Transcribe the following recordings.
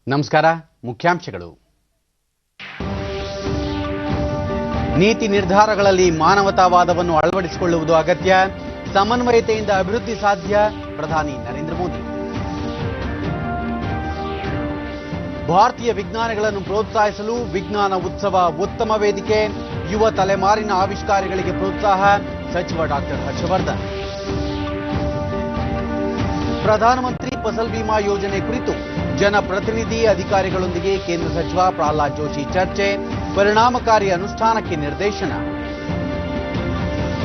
ನಮಸ್ಕಾರ. ಮುಖ್ಯಾಂಶಗಳು. ನೀತಿ ನಿರ್ಧಾರಗಳಲ್ಲಿ ಮಾನವತಾವಾದವನ್ನು ಅಳವಡಿಸಿಕೊಳ್ಳುವುದು ಅಗತ್ಯ. ಸಮನ್ವಯತೆಯಿಂದ ಅಭಿವೃದ್ಧಿ ಸಾಧ್ಯ. ಪ್ರಧಾನಿ ನರೇಂದ್ರ ಮೋದಿ. ಭಾರತೀಯ ವಿಜ್ಞಾನಿಗಳನ್ನು ಪ್ರೋತ್ಸಾಹಿಸಲು ವಿಜ್ಞಾನ ಉತ್ಸವ ಉತ್ತಮ ವೇದಿಕೆ. ಯುವ ತಲೆಮಾರಿನ ಆವಿಷ್ಕಾರಗಳಿಗೆ ಪ್ರೋತ್ಸಾಹ. ಸಚಿವ ಡಾಕ್ಟರ್ ಹರ್ಷವರ್ಧನ್. ಪ್ರಧಾನಮಂತ್ರಿ ಫಸಲ್ ಬಿಮಾ ಯೋಜನೆ ಕುರಿತು ಜನಪ್ರತಿನಿಧಿ ಅಧಿಕಾರಿಗಳೊಂದಿಗೆ ಕೇಂದ್ರ ಸಚಿವ ಪ್ರಹ್ಲಾದ್ ಜೋಶಿ ಚರ್ಚೆ. ಪರಿಣಾಮಕಾರಿ ಅನುಷ್ಠಾನಕ್ಕೆ ನಿರ್ದೇಶನ.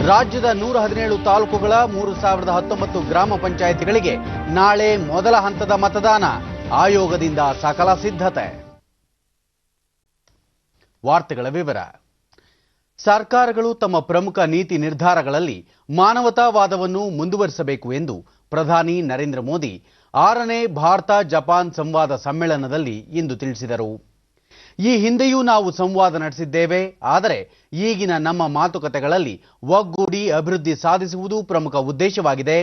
ರಾಜ್ಯದ 117 ತಾಲೂಕುಗಳ 3019 ಗ್ರಾಮ ಪಂಚಾಯಿತಿಗಳಿಗೆ ನಾಳೆ ಮೊದಲ ಹಂತದ ಮತದಾನ. ಆಯೋಗದಿಂದ ಸಕಲ ಸಿದ್ಧತೆ. ವಾರ್ತೆಗಳ ವಿವರ. ಸರ್ಕಾರಗಳು ತಮ್ಮ ಪ್ರಮುಖ ನೀತಿ ನಿರ್ಧಾರಗಳಲ್ಲಿ ಮಾನವತಾವಾದವನ್ನು ಮುಂದುವರಿಸಬೇಕು ಎಂದು ಪ್ರಧಾನಿ ನರೇಂದ್ರ ಮೋದಿ 6ನೇ ಭಾರತ ಜಪಾನ್ ಸಂವಾದ ಸಮ್ಮೇಳನದಲ್ಲಿ ಇಂದು ತಿಳಿಸಿದರು. ಈ ಹಿಂದೆಯೂ ನಾವು ಸಂವಾದ ನಡೆಸಿದ್ದೇವೆ. ಆದರೆ ಈಗಿನ ನಮ್ಮ ಮಾತುಕತೆಗಳಲ್ಲಿ ಒಗ್ಗೂಡಿ ಅಭಿವೃದ್ಧಿ ಸಾಧಿಸುವುದು ಪ್ರಮುಖ ಉದ್ದೇಶವಾಗಿದೆ.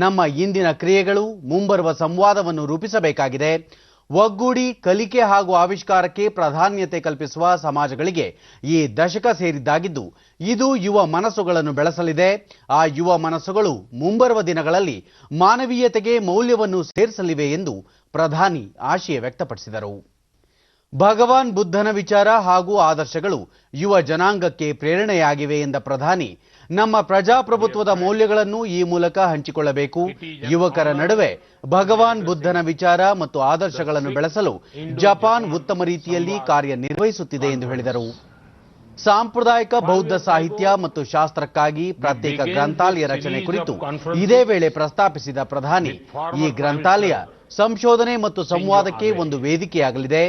ನಮ್ಮ ಇಂದಿನ ಕ್ರಿಯೆಗಳು ಮುಂಬರುವ ಸಂವಾದವನ್ನು ರೂಪಿಸಬೇಕಾಗಿದೆ. ಒಗ್ಗೂಡಿ ಕಲಿಕೆ ಹಾಗೂ ಆವಿಷ್ಕಾರಕ್ಕೆ ಪ್ರಾಧಾನ್ಯತೆ ಕಲ್ಪಿಸುವ ಸಮಾಜಗಳಿಗೆ ಈ ದಶಕ ಸೇರಿದ್ದಾಗಿದ್ದು, ಇದು ಯುವ ಮನಸ್ಸುಗಳನ್ನು ಬೆಳೆಸಲಿದೆ. ಆ ಯುವ ಮನಸ್ಸುಗಳು ಮುಂಬರುವ ದಿನಗಳಲ್ಲಿ ಮಾನವೀಯತೆಗೆ ಮೌಲ್ಯವನ್ನು ಸೇರಿಸಲಿವೆ ಎಂದು ಪ್ರಧಾನಿ ಆಶಯ ವ್ಯಕ್ತಪಡಿಸಿದರು. ಭಗವಾನ್ ಬುದ್ಧನ ವಿಚಾರ ಹಾಗೂ ಆದರ್ಶಗಳು ಯುವ ಜನಾಂಗಕ್ಕೆ ಪ್ರೇರಣೆಯಾಗಿವೆ ಎಂದ ಪ್ರಧಾನಿ, ನಮ್ಮ ಪ್ರಜಾಪ್ರಭುತ್ವದ ಮೌಲ್ಯಗಳನ್ನು ಈ ಮೂಲಕ ಹಂಚಿಕೊಳ್ಳಬೇಕು. ಯುವಕರ ನಡುವೆ ಭಗವಾನ್ ಬುದ್ಧನ ವಿಚಾರ ಮತ್ತು ಆದರ್ಶಗಳನ್ನು ಬೆಳೆಸಲು ಜಪಾನ್ ಉತ್ತಮ ರೀತಿಯಲ್ಲಿ ಕಾರ್ಯನಿರ್ವಹಿಸುತ್ತಿದೆ ಎಂದು ಹೇಳಿದರು. ಸಾಂಪ್ರದಾಯಿಕ ಬೌದ್ಧ ಸಾಹಿತ್ಯ ಮತ್ತು ಶಾಸ್ತ್ರಕ್ಕಾಗಿ ಪ್ರತ್ಯೇಕ ಗ್ರಂಥಾಲಯ ರಚನೆ ಕುರಿತು ಇದೇ ವೇಳೆ ಪ್ರಸ್ತಾಪಿಸಿದ ಪ್ರಧಾನಿ, ಈ ಗ್ರಂಥಾಲಯ ಸಂಶೋಧನೆ ಮತ್ತು ಸಂವಾದಕ್ಕೆ ಒಂದು ವೇದಿಕೆಯಾಗಲಿದೆ.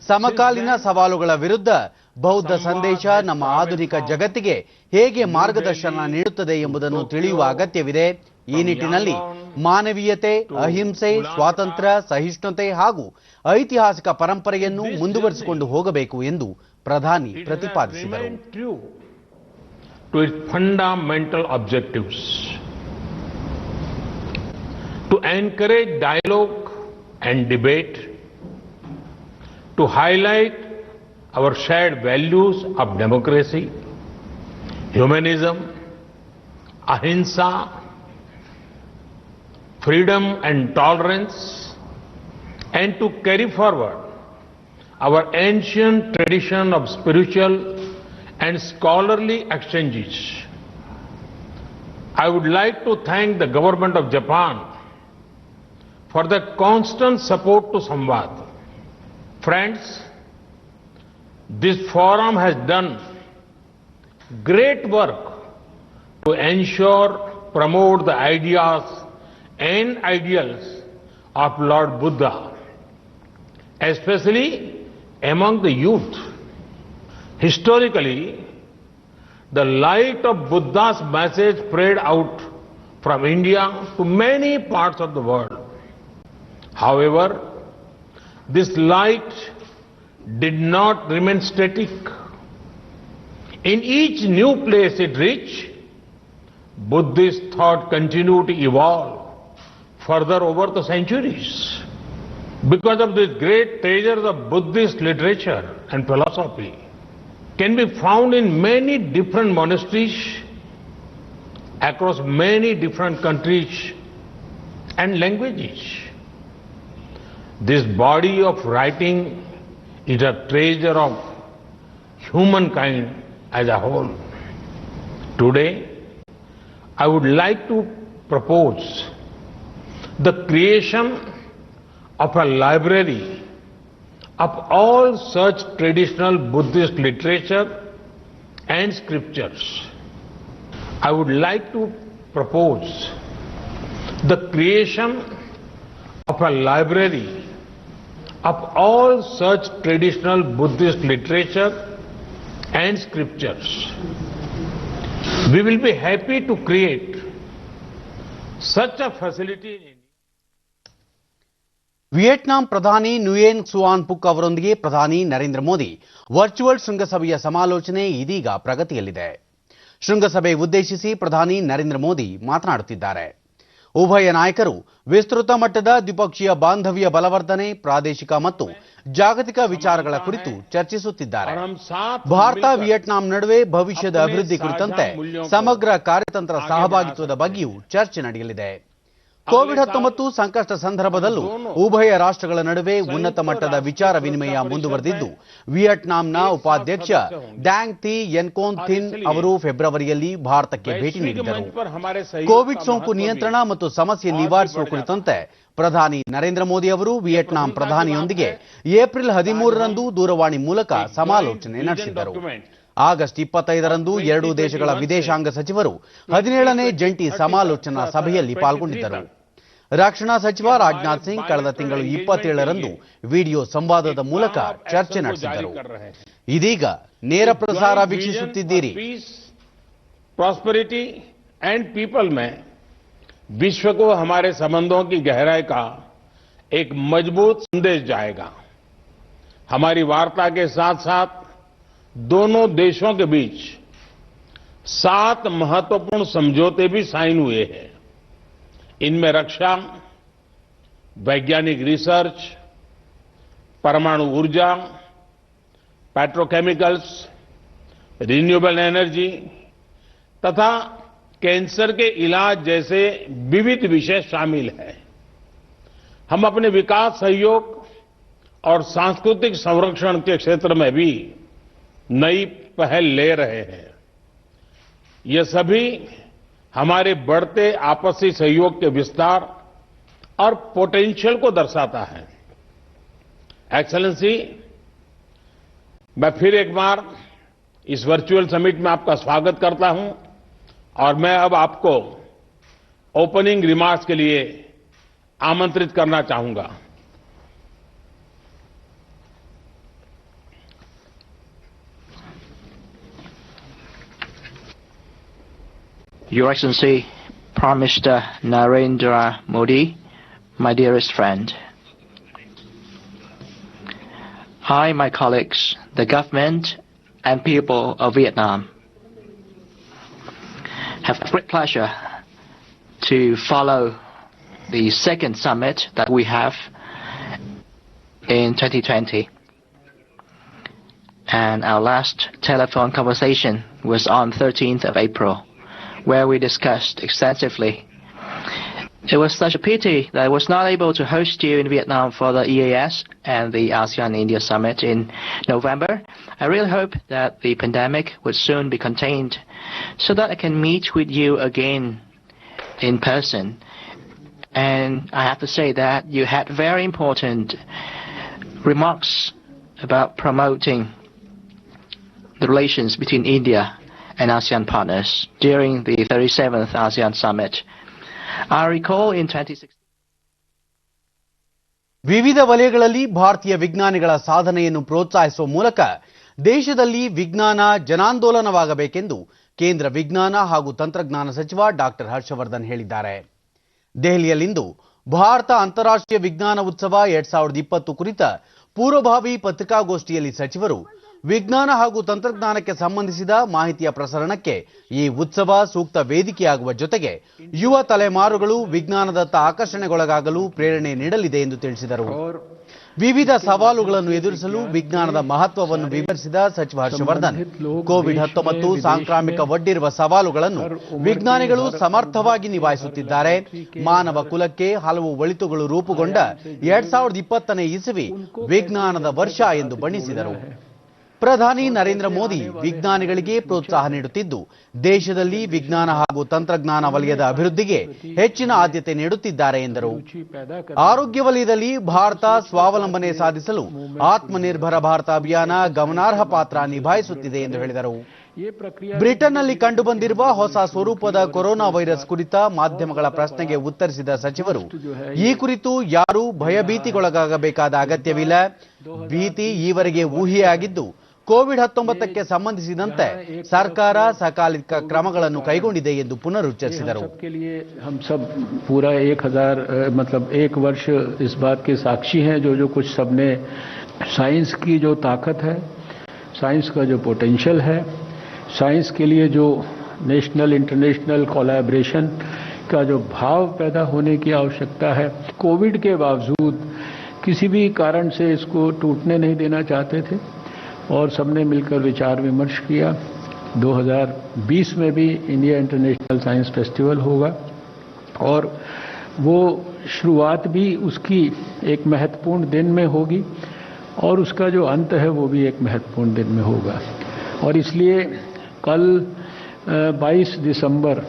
ಸಮಕಾಲೀನ ಸವಾಲುಗಳ ವಿರುದ್ಧ ಬೌದ್ಧ ಸಂದೇಶ ನಮ್ಮ ಆಧುನಿಕ ಜಗತ್ತಿಗೆ ಹೇಗೆ ಮಾರ್ಗದರ್ಶನ ನೀಡುತ್ತದೆ ಎಂಬುದನ್ನು ತಿಳಿಯುವ ಅಗತ್ಯವಿದೆ. ಈ ನಿಟ್ಟಿನಲ್ಲಿ ಮಾನವೀಯತೆ, ಅಹಿಂಸೆ, ಸ್ವಾತಂತ್ರ್ಯ, ಸಹಿಷ್ಣುತೆ ಹಾಗೂ ಐತಿಹಾಸಿಕ ಪರಂಪರೆಯನ್ನು ಮುಂದುವರಿಸಿಕೊಂಡು ಹೋಗಬೇಕು ಎಂದು ಪ್ರಧಾನಿ ಪ್ರತಿಪಾದಿಸಿದರು. To encourage dialogue and debate, to highlight our shared values of democracy, humanism, ahimsa, freedom and tolerance, and to carry forward our ancient tradition of spiritual and scholarly exchanges. I would like to thank the government of Japan for the constant support to Samvad. Friends, this forum has done great work to ensure, promote the ideas and ideals of Lord Buddha, especially among the youth. Historically, the light of Buddha's message spread out from India to many parts of the world. However, this light did not remain static. In each new place it reached, Buddhist thought continued to evolve further over the centuries. Because of this great treasures of Buddhist literature and philosophy can be found in many different monasteries across many different countries and languages. This body of writing is a treasure of humankind as a whole. Today, I would like to propose the creation of a library of all such traditional Buddhist literature and scriptures. I would like to propose the creation of a library of all such traditional Buddhist literature and scriptures. We will be happy to create such a facility in India. Vietnam ಪ್ರಧಾನಿ ನುಯೆನ್ Xuan Phuc ಅವರೊಂದಿಗೆ ಪ್ರಧಾನಿ Narendra Modi virtual ಶೃಂಗಸಭೆಯ ಸಮಾಲೋಚನೆ ಇದೀಗ ಪ್ರಗತಿಯಲ್ಲಿದೆ. ಶೃಂಗಸಭೆ ಉದ್ದೇಶಿಸಿ ಪ್ರಧಾನಿ ನರೇಂದ್ರ ಮೋದಿ ಮಾತನಾಡುತ್ತಿದ್ದಾರೆ. ಉಭಯ ನಾಯಕರು ವಿಸ್ತೃತ ಮಟ್ಟದ ದ್ವಿಪಕ್ಷೀಯ ಬಾಂಧವ್ಯ ಬಲವರ್ಧನೆ, ಪ್ರಾದೇಶಿಕ ಮತ್ತು ಜಾಗತಿಕ ವಿಚಾರಗಳ ಕುರಿತು ಚರ್ಚಿಸುತ್ತಿದ್ದಾರೆ. ಭಾರತ ವಿಯೆಟ್ನಾಂ ನಡುವೆ ಭವಿಷ್ಯದ ಅಭಿವೃದ್ಧಿ ಕುರಿತಂತೆ ಸಮಗ್ರ ಕಾರ್ಯತಂತ್ರ ಸಹಭಾಗಿತ್ವದ ಬಗ್ಗೆಯೂ ಚರ್ಚೆ ನಡೆಯಲಿದೆ. ಕೋವಿಡ್-19 ಸಂಕಷ್ಟ ಸಂದರ್ಭದಲ್ಲೂ ಉಭಯ ರಾಷ್ಟ್ರಗಳ ನಡುವೆ ಉನ್ನತ ಮಟ್ಟದ ವಿಚಾರ ವಿನಿಮಯ ಮುಂದುವರೆದಿದ್ದು, ವಿಯೆಟ್ನಾಂನ ಉಪಾಧ್ಯಕ್ಷ ಡ್ಯಾಂಗ್ ಥಿ ಎನ್ಕೋನ್ ಥಿನ್ ಅವರು ಫೆಬ್ರವರಿಯಲ್ಲಿ ಭಾರತಕ್ಕೆ ಭೇಟಿ ನೀಡಿದ್ದರು. ಕೋವಿಡ್ ಸೋಂಕು ನಿಯಂತ್ರಣ ಮತ್ತು ಸಮಸ್ಯೆ ನಿವಾರಿಸುವ ಕುರಿತಂತೆ ಪ್ರಧಾನಿ ನರೇಂದ್ರ ಮೋದಿ ಅವರು ವಿಯೆಟ್ನಾಂ ಪ್ರಧಾನಿಯೊಂದಿಗೆ ಏಪ್ರಿಲ್ 13ರಂದು ದೂರವಾಣಿ ಮೂಲಕ ಸಮಾಲೋಚನೆ ನಡೆಸಿದ್ದರು. ಆಗಸ್ಟ್ 25ರಂದು ಎರಡೂ ದೇಶಗಳ ವಿದೇಶಾಂಗ ಸಚಿವರು 17ನೇ ಜಂಟಿ ಸಮಾಲೋಚನಾ ಸಭೆಯಲ್ಲಿ ಪಾಲ್ಗೊಂಡಿದ್ದರು. ರಕ್ಷಣಾ ಸಚಿವ ರಾಜನಾಥ್ ಸಿಂಗ್ ಕಳೆದ ತಿಂಗಳು 27ರಂದು ವಿಡಿಯೋ ಸಂವಾದದ ಮೂಲಕ ಚರ್ಚೆ ನಡೆಸಿದ್ದರು. ಇದೀಗ ನೇರ ಪ್ರಸಾರ ವೀಕ್ಷಿಸುತ್ತಿದ್ದೀರಿ. प्रॉस्पेरिटी एंड पीपल में विश्व को हमारे संबंधों की गहराई का एक मजबूत संदेश जाएगा. हमारी वार्ता के साथ साथ दोनों देशों के बीच 7 महत्वपूर्ण समझौते भी साइन हुए हैं. इनमें रक्षा, वैज्ञानिक रिसर्च, परमाणु ऊर्जा, पेट्रोकेमिकल्स, रिन्यूएबल एनर्जी तथा कैंसर के इलाज जैसे विविध विषय शामिल हैं. हम अपने विकास सहयोग और सांस्कृतिक संरक्षण के क्षेत्र में भी नई पहल ले रहे हैं. ये सभी हमारे बढ़ते आपसी सहयोग के विस्तार और पोटेंशियल को दर्शाता है. एक्सेलेंसी, मैं फिर एक बार इस वर्चुअल समिट में आपका स्वागत करता हूं और मैं अब आपको ओपनिंग रिमार्क्स के लिए आमंत्रित करना चाहूंगा. Your Excellency, Prime Minister Narendra Modi, my dearest friend. I, my colleagues, the government and people of Vietnam have great pleasure to follow the second summit that we have in 2020. And our last telephone conversation was on 13th of April, where we discussed extensively. It was such a pity that I was not able to host you in Vietnam for the EAS and the ASEAN-India Summit in November. I really hope that the pandemic would soon be contained so that I can meet with you again in person. And I have to say that you had very important remarks about promoting the relations between India and ASEAN partners during the 37th ASEAN Summit. I recall in 2016. ವಿವಿಧ ವಲಯಗಳಲ್ಲಿ ಭಾರತೀಯ ವಿಜ್ಞಾನಿಗಳ ಸಾಧನೆಯನ್ನು ಪ್ರೋತ್ಸಾಹಿಸುವ ಮೂಲಕ ದೇಶದಲ್ಲಿ ವಿಜ್ಞಾನ ಜನಾಂದೋಲನವಾಗಬೇಕೆಂದು ಕೇಂದ್ರ ವಿಜ್ಞಾನ ಹಾಗೂ ತಂತ್ರಜ್ಞಾನ ಸಚಿವ ಡಾಕ್ಟರ್ ಹರ್ಷವರ್ಧನ್ ಹೇಳಿದ್ದಾರೆ. ದೆಹಲಿಯಲ್ಲಿಂದು ಭಾರತ ಅಂತಾರಾಷ್ಟ್ರೀಯ ವಿಜ್ಞಾನ ಉತ್ಸವ 2020 ಕುರಿತ ಪೂರ್ವಭಾವಿ ಪತ್ರಿಕಾಗೋಷ್ಠಿಯಲ್ಲಿ ಸಚಿವರು ವಿಜ್ಞಾನ ಹಾಗೂ ತಂತ್ರಜ್ಞಾನಕ್ಕೆ ಸಂಬಂಧಿಸಿದ ಮಾಹಿತಿಯ ಪ್ರಸರಣಕ್ಕೆ ಈ ಉತ್ಸವ ಸೂಕ್ತ ವೇದಿಕೆಯಾಗುವ ಜೊತೆಗೆ ಯುವ ತಲೆಮಾರುಗಳು ವಿಜ್ಞಾನದತ್ತ ಆಕರ್ಷಣೆಗೊಳಗಾಗಲು ಪ್ರೇರಣೆ ನೀಡಲಿದೆ ಎಂದು ತಿಳಿಸಿದರು. ವಿವಿಧ ಸವಾಲುಗಳನ್ನು ಎದುರಿಸಲು ವಿಜ್ಞಾನದ ಮಹತ್ವವನ್ನು ವಿವರಿಸಿದ ಸಚಿವ ಹರ್ಷವರ್ಧನ್, ಕೋವಿಡ್-19 ಸಾಂಕ್ರಾಮಿಕ ಒಡ್ಡಿರುವ ಸವಾಲುಗಳನ್ನು ವಿಜ್ಞಾನಿಗಳು ಸಮರ್ಥವಾಗಿ ನಿಭಾಯಿಸುತ್ತಿದ್ದಾರೆ. ಮಾನವ ಕುಲಕ್ಕೆ ಹಲವು ಒಳಿತುಗಳು ರೂಪುಗೊಂಡ 2020ನೇ ಇಸವಿ ವಿಜ್ಞಾನದ ವರ್ಷ ಎಂದು ಬಣ್ಣಿಸಿದರು. ಪ್ರಧಾನಿ ನರೇಂದ್ರ ಮೋದಿ ವಿಜ್ಞಾನಿಗಳಿಗೆ ಪ್ರೋತ್ಸಾಹ ನೀಡುತ್ತಿದ್ದು, ದೇಶದಲ್ಲಿ ವಿಜ್ಞಾನ ಹಾಗೂ ತಂತ್ರಜ್ಞಾನ ವಲಯದ ಅಭಿವೃದ್ಧಿಗೆ ಹೆಚ್ಚಿನ ಆದ್ಯತೆ ನೀಡುತ್ತಿದ್ದಾರೆ ಎಂದರು. ಆರೋಗ್ಯ ವಲಯದಲ್ಲಿ ಭಾರತ ಸ್ವಾವಲಂಬನೆ ಸಾಧಿಸಲು ಆತ್ಮನಿರ್ಭರ ಭಾರತ ಅಭಿಯಾನ ಗಮನಾರ್ಹ ಪಾತ್ರ ನಿಭಾಯಿಸುತ್ತಿದೆ ಎಂದು ಹೇಳಿದರು. ಬ್ರಿಟನ್ನಲ್ಲಿ ಕಂಡುಬಂದಿರುವ ಹೊಸ ಸ್ವರೂಪದ ಕೊರೋನಾ ವೈರಸ್ ಕುರಿತ ಮಾಧ್ಯಮಗಳ ಪ್ರಶ್ನೆಗೆ ಉತ್ತರಿಸಿದ ಸಚಿವರು, ಈ ಕುರಿತು ಯಾರೂ ಭಯಭೀತಿಗೊಳಗಾಗಬೇಕಾದ ಅಗತ್ಯವಿಲ್ಲ. ಭೀತಿ ಈವರೆಗೆ ಊಹೆಯಾಗಿದ್ದು, ಕೋವಿಡ್-19ಕ್ಕೆ ಸಂಬಂಧಿಸಿದಂತೆ ಸರ್ಕಾರ ಸಕಾಲಿಕ ಕ್ರಮಗಳನ್ನು ಕೈಗೊಂಡಿದೆ ಎಂದು ಪುನರುಚ್ಚರಿಸಿದರು. हम सब पूरा 1000 मतलब एक वर्ष इस बात के साक्षी हैं जो कुछ सबने साइंस की जो ताकत है, साइंस का जो पोटेंशियल है, साइंस के लिए जो नेशनल इंटरनेशनल कोलैबोरेशन का जो भाव पैदा होने की आवश्यकता है। कोविड के बावजूद किसी भी कारण से इसको टूटने नहीं देना चाहते थे और सबने मिलकर विचार विमर्श किया। 2020 में भी इंडिया इंटरनेशनल साइंस फेस्टिवल होगा और वो शुरुआत भी उसकी एक महत्वपूर्ण दिन में होगी और उसका जो अंत है वो भी एक महत्वपूर्ण दिन में होगा। और इसलिए कल 22 दिसंबर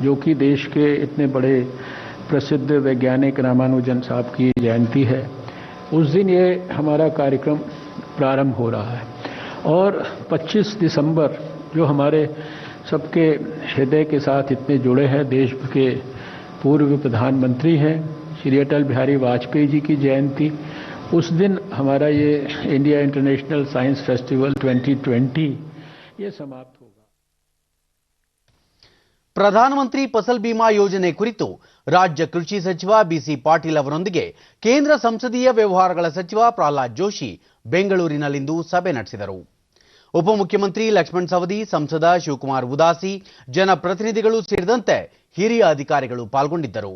जो कि देश के इतने बड़े प्रसिद्ध वैज्ञानिक रामानुजन साहब की जयंती है, उस दिन ये हमारा कार्यक्रम प्रारंभ हो रहा है। और 25 दिसंबर जो हमारे सबके हृदय के साथ इतने जुड़े हैं, देश के पूर्व प्रधानमंत्री हैं श्री अटल बिहारी वाजपेयी जी की जयंती, उस दिन हमारा ये इंडिया इंटरनेशनल साइंस फेस्टिवल 2020 ये समाप्त होगा। ಪ್ರಧಾನಮಂತ್ರಿ ಫಸಲ್ ಬಿಮಾ ಯೋಜನೆ ಕುರಿತು ರಾಜ್ಯ ಕೃಷಿ ಸಚಿವ ಬಿಸಿ ಪಾಟೀಲ್ ಅವರೊಂದಿಗೆ ಕೇಂದ್ರ ಸಂಸದೀಯ ವ್ಯವಹಾರಗಳ ಸಚಿವ ಪ್ರಹ್ಲಾದ್ ಜೋಶಿ ಬೆಂಗಳೂರಿನಲ್ಲಿಂದು ಸಭೆ ನಡೆಸಿದರು. ಉಪಮುಖ್ಯಮಂತ್ರಿ ಲಕ್ಷ್ಮಣ ಸವದಿ, ಸಂಸದ ಶಿವಕುಮಾರ್ ಉದಾಸಿ, ಜನಪ್ರತಿನಿಧಿಗಳು ಸೇರಿದಂತೆ ಹಿರಿಯ ಅಧಿಕಾರಿಗಳು ಪಾಲ್ಗೊಂಡಿದ್ದರು.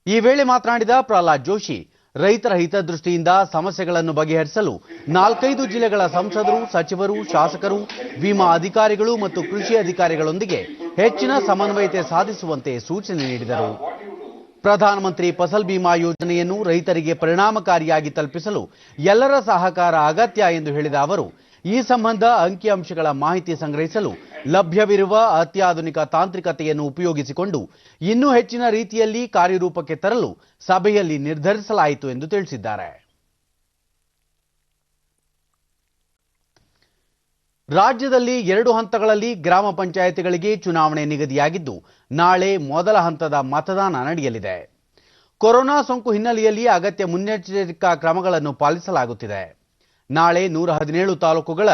ಈ ವೇಳೆ ಮಾತನಾಡಿದ ಪ್ರಹ್ಲಾದ್ ಜೋಶಿ, ರೈತರ ಹಿತದೃಷ್ಟಿಯಿಂದ ಸಮಸ್ಯೆಗಳನ್ನು ಬಗೆಹರಿಸಲು 4-5 ಜಿಲ್ಲೆಗಳ ಸಂಸದರು, ಸಚಿವರು, ಶಾಸಕರು, ವಿಮಾ ಅಧಿಕಾರಿಗಳು ಮತ್ತು ಕೃಷಿ ಅಧಿಕಾರಿಗಳೊಂದಿಗೆ ಹೆಚ್ಚಿನ ಸಮನ್ವಯತೆ ಸಾಧಿಸುವಂತೆ ಸೂಚನೆ ನೀಡಿದರು. ಪ್ರಧಾನಮಂತ್ರಿ ಫಸಲ್ ಬಿಮಾ ಯೋಜನೆಯನ್ನು ರೈತರಿಗೆ ಪರಿಣಾಮಕಾರಿಯಾಗಿ ತಲುಪಿಸಲು ಎಲ್ಲರ ಸಹಕಾರ ಅಗತ್ಯ ಎಂದು ಹೇಳಿದ ಅವರು, ಈ ಸಂಬಂಧ ಅಂಕಿಅಂಶಗಳ ಮಾಹಿತಿ ಸಂಗ್ರಹಿಸಲು ಲಭ್ಯವಿರುವ ಅತ್ಯಾಧುನಿಕ ತಾಂತ್ರಿಕತೆಯನ್ನು ಉಪಯೋಗಿಸಿಕೊಂಡು ಇನ್ನೂ ಹೆಚ್ಚಿನ ರೀತಿಯಲ್ಲಿ ಕಾರ್ಯರೂಪಕ್ಕೆ ತರಲು ಸಭೆಯಲ್ಲಿ ನಿರ್ಧರಿಸಲಾಯಿತು ಎಂದು ತಿಳಿಸಿದ್ದಾರೆ. ರಾಜ್ಯದಲ್ಲಿ 2 ಹಂತಗಳಲ್ಲಿ ಗ್ರಾಮ ಪಂಚಾಯಿತಿಗಳಿಗೆ ಚುನಾವಣೆ ನಿಗದಿಯಾಗಿದ್ದು, ನಾಳೆ ಮೊದಲ ಹಂತದ ಮತದಾನ ನಡೆಯಲಿದೆ. ಕೊರೋನಾ ಸೋಂಕು ಹಿನ್ನೆಲೆಯಲ್ಲಿ ಅಗತ್ಯ ಮುನ್ನೆಚ್ಚರಿಕಾ ಕ್ರಮಗಳನ್ನು ಪಾಲಿಸಲಾಗುತ್ತಿದೆ. ನಾಳೆ 117 ತಾಲೂಕುಗಳ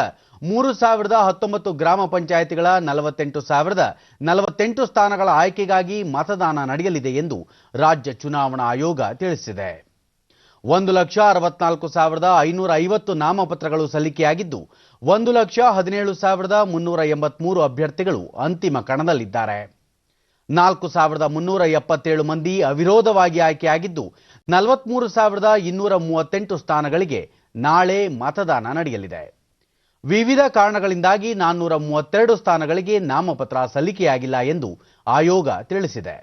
3019 ಗ್ರಾಮ ಪಂಚಾಯಿತಿಗಳ 48,048 ಸ್ಥಾನಗಳ ಆಯ್ಕೆಗಾಗಿ ಮತದಾನ ನಡೆಯಲಿದೆ ಎಂದು ರಾಜ್ಯ ಚುನಾವಣಾ ಆಯೋಗ ತಿಳಿಸಿದೆ. 1,64,550 ನಾಮಪತ್ರಗಳು ಸಲ್ಲಿಕೆಯಾಗಿದ್ದು, 1,17,383 ಅಭ್ಯರ್ಥಿಗಳು ಅಂತಿಮ ಕಣದಲ್ಲಿದ್ದಾರೆ. 4,377 ಮಂದಿ ಅವಿರೋಧವಾಗಿ ಆಯ್ಕೆಯಾಗಿದ್ದು, 43,238 ಸ್ಥಾನಗಳಿಗೆ ನಾಳೆ ಮತದಾನ ನಡೆಯಲಿದೆ. ವಿವಿಧ ಕಾರಣಗಳಿಂದಾಗಿ 432 ಸ್ಥಾನಗಳಿಗೆ ನಾಮಪತ್ರ ಸಲ್ಲಿಕೆಯಾಗಿಲ್ಲ ಎಂದು ಆಯೋಗ ತಿಳಿಸಿದೆ.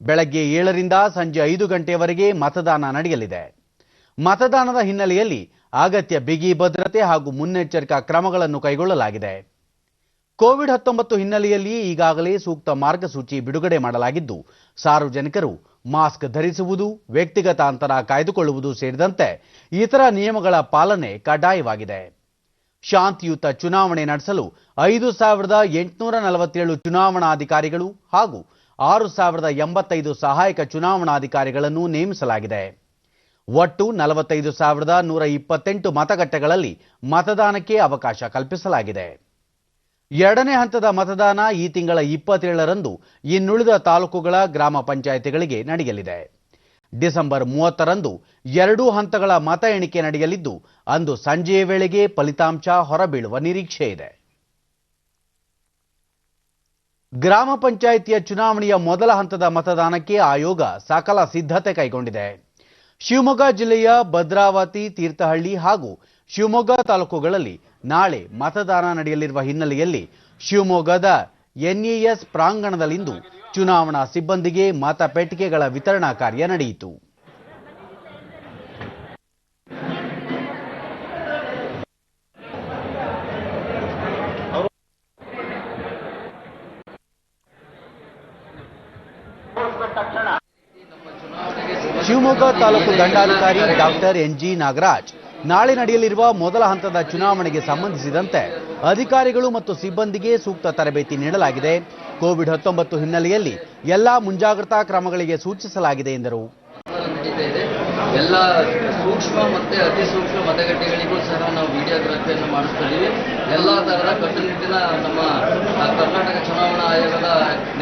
ಬೆಳಗ್ಗೆ 7ರಿಂದ ಸಂಜೆ 5 ಗಂಟೆಯವರೆಗೆ ಮತದಾನ ನಡೆಯಲಿದೆ. ಮತದಾನದ ಹಿನ್ನೆಲೆಯಲ್ಲಿ ಅಗತ್ಯ ಬಿಗಿ ಭದ್ರತೆ ಹಾಗೂ ಮುನ್ನೆಚ್ಚರಿಕಾ ಕ್ರಮಗಳನ್ನು ಕೈಗೊಳ್ಳಲಾಗಿದೆ. ಕೋವಿಡ್-19 ಹಿನ್ನೆಲೆಯಲ್ಲಿ ಈಗಾಗಲೇ ಸೂಕ್ತ ಮಾರ್ಗಸೂಚಿ ಬಿಡುಗಡೆ ಮಾಡಲಾಗಿದ್ದು, ಸಾರ್ವಜನಿಕರು ಮಾಸ್ಕ್ ಧರಿಸುವುದು, ವ್ಯಕ್ತಿಗತ ಅಂತರ ಕಾಯ್ದುಕೊಳ್ಳುವುದು ಸೇರಿದಂತೆ ಇತರ ನಿಯಮಗಳ ಪಾಲನೆ ಕಡ್ಡಾಯವಾಗಿದೆ. ಶಾಂತಿಯುತ ಚುನಾವಣೆ ನಡೆಸಲು 5,847 ಚುನಾವಣಾಧಿಕಾರಿಗಳು ಹಾಗೂ 6,085 ಸಹಾಯಕ ಚುನಾವಣಾಧಿಕಾರಿಗಳನ್ನು ನೇಮಿಸಲಾಗಿದೆ. ಒಟ್ಟು 45,128 ಮತಗಟ್ಟೆಗಳಲ್ಲಿ ಮತದಾನಕ್ಕೆ ಅವಕಾಶ ಕಲ್ಪಿಸಲಾಗಿದೆ. 2ನೇ ಹಂತದ ಮತದಾನ ಈ ತಿಂಗಳ 27ರಂದು ಇನ್ನುಳಿದ ತಾಲೂಕುಗಳ ಗ್ರಾಮ ಪಂಚಾಯಿತಿಗಳಿಗೆ ನಡೆಯಲಿದೆ. ಡಿಸೆಂಬರ್ 30ರಂದು 2 ಹಂತಗಳ ಮತ ಎಣಿಕೆ ನಡೆಯಲಿದ್ದು, ಅಂದು ಸಂಜೆಯ ವೇಳೆಗೆ ಫಲಿತಾಂಶ ಹೊರಬೀಳುವ ನಿರೀಕ್ಷೆ ಇದೆ. ಗ್ರಾಮ ಪಂಚಾಯಿತಿಯ ಚುನಾವಣೆಯ ಮೊದಲ ಹಂತದ ಮತದಾನಕ್ಕೆ ಆಯೋಗ ಸಕಲ ಸಿದ್ಧತೆ ಕೈಗೊಂಡಿದೆ. ಶಿವಮೊಗ್ಗ ಜಿಲ್ಲೆಯ ಭದ್ರಾವತಿ, ತೀರ್ಥಹಳ್ಳಿ ಹಾಗೂ ಶಿವಮೊಗ್ಗ ತಾಲೂಕುಗಳಲ್ಲಿ ನಾಳೆ ಮತದಾನ ನಡೆಯಲಿರುವ ಹಿನ್ನೆಲೆಯಲ್ಲಿ ಶಿವಮೊಗ್ಗದ ಎನ್ಎಎಸ್ ಪ್ರಾಂಗಣದಲ್ಲಿಂದು ಚುನಾವಣಾ ಸಿಬ್ಬಂದಿಗೆ ಮತಪೆಟ್ಟಿಗೆಗಳ ವಿತರಣಾ ಕಾರ್ಯ ನಡೆಯಿತು. ಶಿವಮೊಗ್ಗ ತಾಲೂಕು ದಂಡಾಧಿಕಾರಿ ಡಾಕ್ಟರ್ ಎನ್ಜಿ ನಾಗರಾಜ್ ನಾಳೆ ನಡೆಯಲಿರುವ ಮೊದಲ ಹಂತದ ಚುನಾವಣೆಗೆ ಸಂಬಂಧಿಸಿದಂತೆ ಅಧಿಕಾರಿಗಳು ಮತ್ತು ಸಿಬ್ಬಂದಿಗೆ ಸೂಕ್ತ ತರಬೇತಿ ನೀಡಲಾಗಿದೆ. ಕೋವಿಡ್-19 ಹಿನ್ನೆಲೆಯಲ್ಲಿ ಎಲ್ಲಾ ಮುಂಜಾಗ್ರತಾ ಕ್ರಮಗಳಿಗೆ ಸೂಚಿಸಲಾಗಿದೆ ಎಂದರು. ಎಲ್ಲ ಸೂಕ್ಷ್ಮ ಮತ್ತೆ ಅತಿ ಸೂಕ್ಷ್ಮ ಮತಗಟ್ಟೆಗಳಿಗೂ ಸಹ ನಾವು ವಿಡಿಯೋಗ್ರಫಿಯನ್ನು ಮಾಡಿಸ್ತಿದ್ದೀವಿ. ಎಲ್ಲ ತರಹದ ಕಟ್ಟುನಿಟ್ಟಿನ ನಮ್ಮ ಕರ್ನಾಟಕ ಚುನಾವಣಾ ಆಯೋಗದ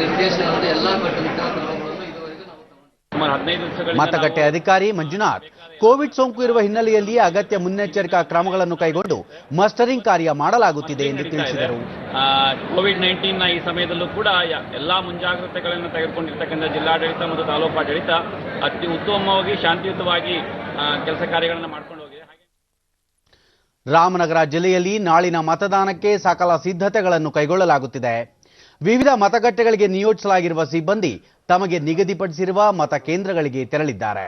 ನಿರ್ದೇಶನದ ಎಲ್ಲ ಕಟ್ಟುನಿಟ್ಟಿನ ಕ್ರಮಗಳನ್ನು ಇದುವರೆಗೂ ನಾವು ಮತಗಟ್ಟೆ ಅಧಿಕಾರಿ ಮಂಜುನಾಥ್ ಕೋವಿಡ್ ಸೋಂಕು ಇರುವ ಹಿನ್ನೆಲೆಯಲ್ಲಿ ಅಗತ್ಯ ಮುನ್ನೆಚ್ಚರಿಕಾ ಕ್ರಮಗಳನ್ನು ಕೈಗೊಂಡು ಮಸ್ಟರಿಂಗ್ ಕಾರ್ಯ ಮಾಡಲಾಗುತ್ತಿದೆ ಎಂದು ತಿಳಿಸಿದರು. ಕೋವಿಡ್-19 ಈ ಸಮಯದಲ್ಲೂ ಕೂಡ ಎಲ್ಲಾ ಮುಂಜಾಗ್ರತೆಗಳನ್ನು ತೆಗೆದುಕೊಂಡಿರ್ತಕ್ಕಂಥ ಜಿಲ್ಲಾಡಳಿತ ಮತ್ತು ತಾಲೂಕು ಆಡಳಿತ ಅತಿ ಉತ್ತಮವಾಗಿ ಶಾಂತಿಯುತವಾಗಿ ಕೆಲಸ ಕಾರ್ಯಗಳನ್ನು ಮಾಡಿಕೊಂಡು ಹೋಗಿದೆ. ರಾಮನಗರ ಜಿಲ್ಲೆಯಲ್ಲಿ ನಾಳಿನ ಮತದಾನಕ್ಕೆ ಸಕಲ ಸಿದ್ಧತೆಗಳನ್ನು ಕೈಗೊಳ್ಳಲಾಗುತ್ತಿದೆ. ವಿವಿಧ ಮತಗಟ್ಟೆಗಳಿಗೆ ನಿಯೋಜಿಸಲಾಗಿರುವ ಸಿಬ್ಬಂದಿ ತಮಗೆ ನಿಗದಿಪಡಿಸಿರುವ ಮತಕೇಂದ್ರಗಳಿಗೆ ತೆರಳಿದ್ದಾರೆ.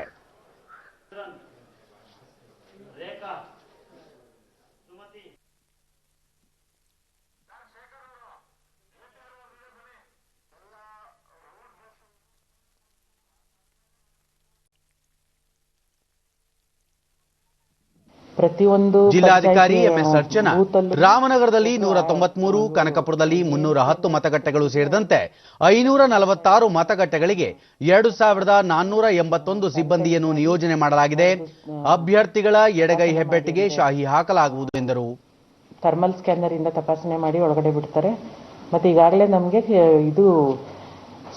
ಜಿಲ್ಲಾಧಿಕಾರಿ ಎಂಎಸ್ ಅರ್ಚನಾ ರಾಮನಗರದಲ್ಲಿ 193, ಕನಕಪುರದಲ್ಲಿ 310 ಮತಗಟ್ಟೆಗಳು ಸೇರಿದಂತೆ 546 ಮತಗಟ್ಟೆಗಳಿಗೆ 2481 ಸಿಬ್ಬಂದಿಯನ್ನು ನಿಯೋಜನೆ ಮಾಡಲಾಗಿದೆ. ಅಭ್ಯರ್ಥಿಗಳ ಎಡಗೈ ಹೆಬ್ಬೆಟ್ಟಿಗೆ ಶಾಹಿ ಹಾಕಲಾಗುವುದು ಎಂದರು. ಥರ್ಮಲ್ ಸ್ಕ್ಯಾನರ್ ಇಂದ ತಪಾಸಣೆ ಮಾಡಿ ಒಳಗಡೆ ಬಿಡ್ತಾರೆ. ಮತ್ತೆ ಈಗಾಗಲೇ ನಮಗೆ ಇದು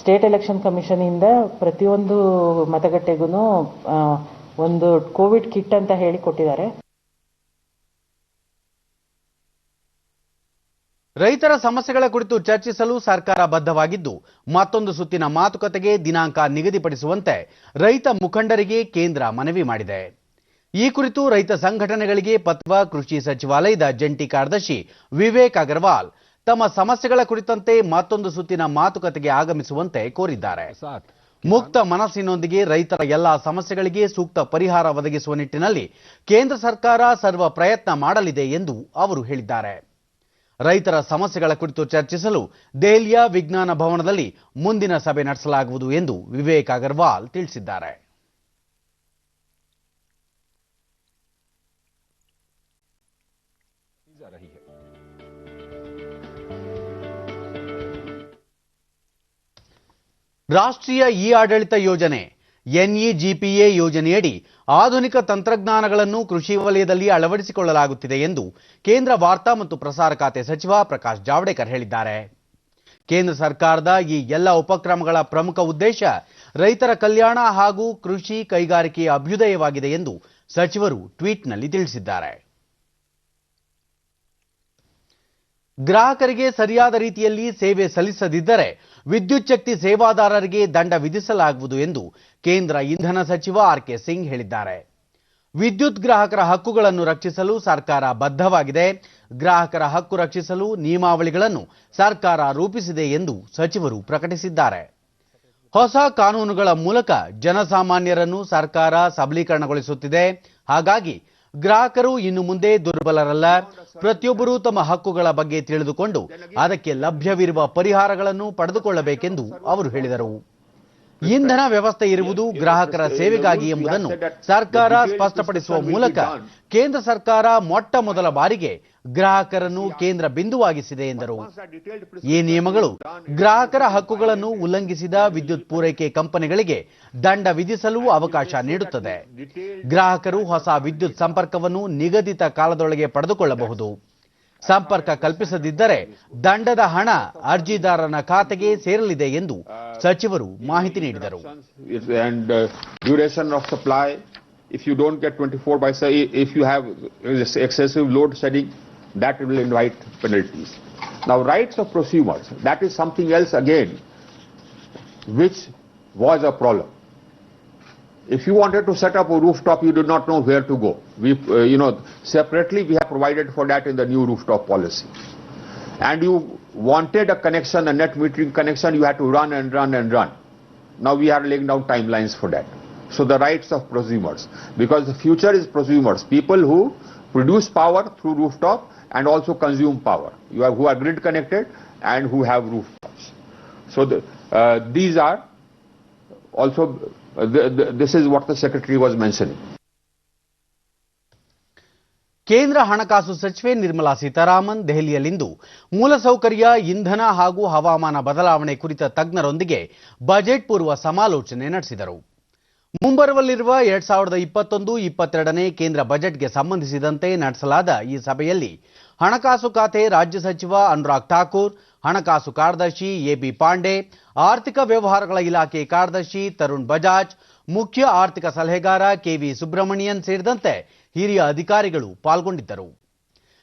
ಸ್ಟೇಟ್ ಎಲೆಕ್ಷನ್ ಕಮಿಷನ್ ಇಂದ ಪ್ರತಿಯೊಂದು ಮತಗಟ್ಟೆಗೂ ಒಂದು ಕೋವಿಡ್ ಕಿಟ್ ಅಂತ ಹೇಳಿ ಕೊಟ್ಟಿದ್ದಾರೆ. ರೈತರ ಸಮಸ್ಯೆಗಳ ಕುರಿತು ಚರ್ಚಿಸಲು ಸರ್ಕಾರ ಬದ್ಧವಾಗಿದ್ದು ಮತ್ತೊಂದು ಸುತ್ತಿನ ಮಾತುಕತೆಗೆ ದಿನಾಂಕ ನಿಗದಿಪಡಿಸುವಂತೆ ರೈತ ಮುಖಂಡರಿಗೆ ಕೇಂದ್ರ ಮನವಿ ಮಾಡಿದೆ. ಈ ಕುರಿತು ರೈತ ಸಂಘಟನೆಗಳಿಗೆ ಪತ್ರ ಕೃಷಿ ಸಚಿವಾಲಯದ ಜಂಟಿ ಕಾರ್ಯದರ್ಶಿ ವಿವೇಕ್ ಅಗರ್ವಾಲ್ ತಮ್ಮ ಸಮಸ್ಯೆಗಳ ಕುರಿತಂತೆ ಮತ್ತೊಂದು ಸುತ್ತಿನ ಮಾತುಕತೆಗೆ ಆಗಮಿಸುವಂತೆ ಕೋರಿದ್ದಾರೆ. ಮುಕ್ತ ಮನಸ್ಸಿನೊಂದಿಗೆ ರೈತರ ಎಲ್ಲಾ ಸಮಸ್ಯೆಗಳಿಗೆ ಸೂಕ್ತ ಪರಿಹಾರ ಒದಗಿಸುವ ನಿಟ್ಟಿನಲ್ಲಿ ಕೇಂದ್ರ ಸರ್ಕಾರ ಸರ್ವ ಪ್ರಯತ್ನ ಮಾಡಲಿದೆ ಎಂದು ಅವರು ಹೇಳಿದ್ದಾರೆ. ರೈತರ ಸಮಸ್ಯೆಗಳ ಕುರಿತು ಚರ್ಚಿಸಲು ದೆಹಲಿಯ ವಿಜ್ಞಾನ ಭವನದಲ್ಲಿ ಮುಂದಿನ ಸಭೆ ನಡೆಸಲಾಗುವುದು ಎಂದು ವಿವೇಕ್ ಅಗರ್ವಾಲ್ ತಿಳಿಸಿದ್ದಾರೆ. ರಾಷ್ಟ್ರೀಯ ಇ-ಆಡಳಿತ ಯೋಜನೆ ಎನ್ಇಜಿಪಿಎ ಯೋಜನೆಯಡಿ ಆಧುನಿಕ ತಂತ್ರಜ್ಞಾನಗಳನ್ನು ಕೃಷಿ ವಲಯದಲ್ಲಿ ಅಳವಡಿಸಿಕೊಳ್ಳಲಾಗುತ್ತಿದೆ ಎಂದು ಕೇಂದ್ರ ವಾರ್ತಾ ಮತ್ತು ಪ್ರಸಾರ ಖಾತೆ ಸಚಿವ ಪ್ರಕಾಶ್ ಜಾವಡೇಕರ್ ಹೇಳಿದ್ದಾರೆ. ಕೇಂದ್ರ ಸರ್ಕಾರದ ಈ ಎಲ್ಲ ಉಪಕ್ರಮಗಳ ಪ್ರಮುಖ ಉದ್ದೇಶ ರೈತರ ಕಲ್ಯಾಣ ಹಾಗೂ ಕೃಷಿ ಕೈಗಾರಿಕೆಯ ಅಭ್ಯುದಯವಾಗಿದೆ ಎಂದು ಸಚಿವರು ಟ್ವೀಟ್ನಲ್ಲಿ ತಿಳಿಸಿದ್ದಾರೆ. ಗ್ರಾಹಕರಿಗೆ ಸರಿಯಾದ ರೀತಿಯಲ್ಲಿ ಸೇವೆ ಸಲ್ಲಿಸದಿದ್ದರೆ ವಿದ್ಯುತ್ ಶಕ್ತಿ ಸೇವಾದಾರರಿಗೆ ದಂಡ ವಿಧಿಸಲಾಗುವುದು ಎಂದು ಕೇಂದ್ರ ಇಂಧನ ಸಚಿವ ಆರ್.ಕೆ. ಸಿಂಗ್ ಹೇಳಿದ್ದಾರೆ. ವಿದ್ಯುತ್ ಗ್ರಾಹಕರ ಹಕ್ಕುಗಳನ್ನು ರಕ್ಷಿಸಲು ಸರ್ಕಾರ ಬದ್ಧವಾಗಿದೆ. ಗ್ರಾಹಕರ ಹಕ್ಕು ರಕ್ಷಿಸಲು ನಿಯಮಾವಳಿಗಳನ್ನು ಸರ್ಕಾರ ರೂಪಿಸಿದೆ ಎಂದು ಸಚಿವರು ಪ್ರಕಟಿಸಿದ್ದಾರೆ. ಹೊಸ ಕಾನೂನುಗಳ ಮೂಲಕ ಜನಸಾಮಾನ್ಯರನ್ನು ಸರ್ಕಾರ ಸಬಲೀಕರಣಗೊಳಿಸುತ್ತಿದೆ. ಹಾಗಾಗಿ ಗ್ರಾಹಕರು ಇನ್ನು ಮುಂದೆ ದುರ್ಬಲರಲ್ಲ. ಪ್ರತಿಯೊಬ್ಬರೂ ತಮ್ಮ ಹಕ್ಕುಗಳ ಬಗ್ಗೆ ತಿಳಿದುಕೊಂಡು ಅದಕ್ಕೆ ಲಭ್ಯವಿರುವ ಪರಿಹಾರಗಳನ್ನು ಪಡೆದುಕೊಳ್ಳಬೇಕೆಂದು ಅವರು ಹೇಳಿದರು. ಇಂಧನ ವ್ಯವಸ್ಥೆ ಇರುವುದು ಗ್ರಾಹಕರ ಸೇವೆಗಾಗಿ ಎಂಬುದನ್ನು ಸರ್ಕಾರ ಸ್ಪಷ್ಟಪಡಿಸುವ ಮೂಲಕ ಕೇಂದ್ರ ಸರ್ಕಾರ ಮೊಟ್ಟ ಮೊದಲ ಬಾರಿಗೆ ಗ್ರಾಹಕರನ್ನು ಕೇಂದ್ರ ಬಿಂದುವಾಗಿಸಿದೆ ಎಂದರು. ಈ ನಿಯಮಗಳು ಗ್ರಾಹಕರ ಹಕ್ಕುಗಳನ್ನು ಉಲ್ಲಂಘಿಸಿದ ವಿದ್ಯುತ್ ಪೂರೈಕೆ ಕಂಪನಿಗಳಿಗೆ ದಂಡ ವಿಧಿಸಲು ಅವಕಾಶ ನೀಡುತ್ತದೆ. ಗ್ರಾಹಕರು ಹೊಸ ವಿದ್ಯುತ್ ಸಂಪರ್ಕವನ್ನು ನಿಗದಿತ ಕಾಲದೊಳಗೆ ಪಡೆದುಕೊಳ್ಳಬಹುದು. ಸಂಪರ್ಕ ಕಲ್ಪಿಸದಿದ್ದರೆ ದಂಡದ ಹಣ ಅರ್ಜಿದಾರನ ಖಾತೆಗೆ ಸೇರಲಿದೆ ಎಂದು ಸಚಿವರು ಮಾಹಿತಿ ನೀಡಿದರು. Duration of supply, if you don't get 24/7, if you have excessive load shedding, that will invite penalties. Now, rights of prosumers, that is something else again, which was a problem. If you wanted to set up a rooftop, you did not know where to go. Separately we have provided for that in the new rooftop policy. And you wanted a connection, a net metering connection, you had to run and run and run. Now we are laying down timelines for that. So the rights of prosumers, because the future is prosumers, people who produce power through rooftop and also consume power, who are grid connected and who have rooftops. So these are also, this is what the Secretary was mentioning. ಕೇಂದ್ರ ಹಣಕಾಸು ಸಚಿವೆ ನಿರ್ಮಲಾ ಸೀತಾರಾಮನ್ ದೆಹಲಿಯಲ್ಲಿಂದು ಮೂಲಸೌಕರ್ಯ, ಇಂಧನ ಹಾಗೂ ಹವಾಮಾನ ಬದಲಾವಣೆ ಕುರಿತ ತಜ್ಞರೊಂದಿಗೆ ಬಜೆಟ್ ಪೂರ್ವ ಸಮಾಲೋಚನೆ ನಡೆಸಿದರು. ಮುಂಬರುವಲ್ಲಿರುವ 2021-22ನೇ ಕೇಂದ್ರ ಬಜೆಟ್ಗೆ ಸಂಬಂಧಿಸಿದಂತೆ ನಡೆಸಲಾದ ಈ ಸಭೆಯಲ್ಲಿ ಹಣಕಾಸು ಖಾತೆ ರಾಜ್ಯ ಸಚಿವ ಅನುರಾಗ್ ಠಾಕೂರ್, ಹಣಕಾಸು ಕಾರ್ಯದರ್ಶಿ ಎ.ಬಿ. ಪಾಂಡೆ, ಆರ್ಥಿಕ ವ್ಯವಹಾರಗಳ ಇಲಾಖೆ ಕಾರ್ಯದರ್ಶಿ ತರುಣ್ ಬಜಾಜ್, ಮುಖ್ಯ ಆರ್ಥಿಕ ಸಲಹೆಗಾರ ಕೆವಿ ಸುಬ್ರಹ್ಮಣಿಯನ್ ಸೇರಿದಂತೆ ಹಿರಿಯ ಅಧಿಕಾರಿಗಳು ಪಾಲ್ಗೊಂಡಿದ್ದರು.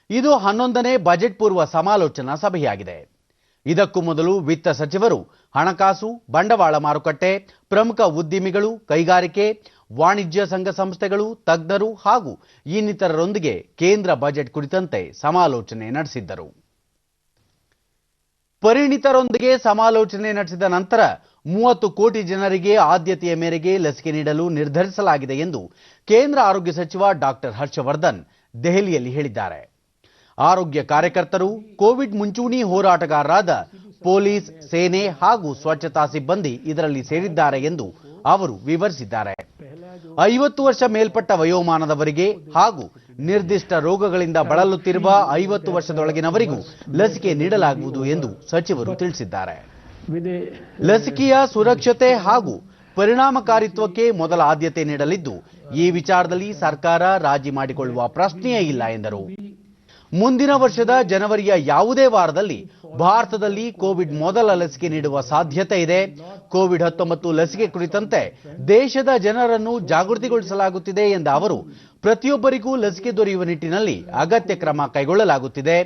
ಇದು 11ನೇ ಬಜೆಟ್ ಪೂರ್ವ ಸಮಾಲೋಚನಾ ಸಭೆಯಾಗಿದೆ. ಇದಕ್ಕೂ ಮೊದಲು ವಿತ್ತ ಸಚಿವರು ಹಣಕಾಸು, ಬಂಡವಾಳ ಮಾರುಕಟ್ಟೆ, ಪ್ರಮುಖ ಉದ್ದಿಮೆಗಳು, ಕೈಗಾರಿಕೆ, ವಾಣಿಜ್ಯ ಸಂಘ ಸಂಸ್ಥೆಗಳು, ತಜ್ಞರು ಹಾಗೂ ಇನ್ನಿತರರೊಂದಿಗೆ ಕೇಂದ್ರ ಬಜೆಟ್ ಕುರಿತಂತೆ ಸಮಾಲೋಚನೆ ನಡೆಸಿದ್ದರು. ಪರಿಣಿತರೊಂದಿಗೆ ಸಮಾಲೋಚನೆ ನಡೆಸಿದ ನಂತರ 30 ಕೋಟಿ ಜನರಿಗೆ ಆದ್ಯತೆಯ ಮೇರೆಗೆ ಲಸಿಕೆ ನೀಡಲು ನಿರ್ಧರಿಸಲಾಗಿದೆ ಎಂದು ಕೇಂದ್ರ ಆರೋಗ್ಯ ಸಚಿವ ಡಾಕ್ಟರ್ ಹರ್ಷವರ್ಧನ್ ದೆಹಲಿಯಲ್ಲಿ ಹೇಳಿದ್ದಾರೆ. ಆರೋಗ್ಯ ಕಾರ್ಯಕರ್ತರು, ಕೋವಿಡ್ ಮುಂಚೂಣಿ ಹೋರಾಟಗಾರರಾದ ಪೊಲೀಸ್, ಸೇನೆ ಹಾಗೂ ಸ್ವಚ್ಛತಾ ಸಿಬ್ಬಂದಿ ಇದರಲ್ಲಿ ಸೇರಿದ್ದಾರೆ ಎಂದು ಅವರು ವಿವರಿಸಿದ್ದಾರೆ. 50 ವರ್ಷ ಮೇಲ್ಪಟ್ಟ ವಯೋಮಾನದವರಿಗೆ ಹಾಗೂ ನಿರ್ದಿಷ್ಟ ರೋಗಗಳಿಂದ ಬಳಲುತ್ತಿರುವ 50 ವರ್ಷದೊಳಗಿನವರಿಗೂ ಲಸಿಕೆ ನೀಡಲಾಗುವುದು ಎಂದು ಸಚಿವರು ತಿಳಿಸಿದ್ದಾರೆ. ಲಸಿಕೆಯ ಸುರಕ್ಷತೆ ಹಾಗೂ ಪರಿಣಾಮಕಾರಿತ್ವಕ್ಕೆ ಮೊದಲ ಆದ್ಯತೆ ನೀಡಲಿದ್ದು, ಈ ವಿಚಾರದಲ್ಲಿ ಸರ್ಕಾರ ರಾಜಿ ಮಾಡಿಕೊಳ್ಳುವ ಪ್ರಶ್ನೆಯೇ ಇಲ್ಲ ಎಂದರು. ಮುಂದಿನ ವರ್ಷದ ಜನವರಿಯ ಯಾವುದೇ ವಾರದಲ್ಲಿ ಭಾರತದಲ್ಲಿ ಕೋವಿಡ್ ಮೊದಲ ಲಸಿಕೆ ನೀಡುವ ಸಾಧ್ಯತೆ ಇದೆ. ಕೋವಿಡ್-19 ಲಸಿಕೆ ಕುರಿತಂತೆ ದೇಶದ ಜನರನ್ನು ಜಾಗೃತಿಗೊಳಿಸಲಾಗುತ್ತಿದೆ ಎಂದ ಅವರು, ಪ್ರತಿಯೊಬ್ಬರಿಗೂ ಲಸಿಕೆ ದೊರೆಯುವ ನಿಟ್ಟಿನಲ್ಲಿ ಅಗತ್ಯ ಕ್ರಮ ಕೈಗೊಳ್ಳಲಾಗುತ್ತಿದೆ.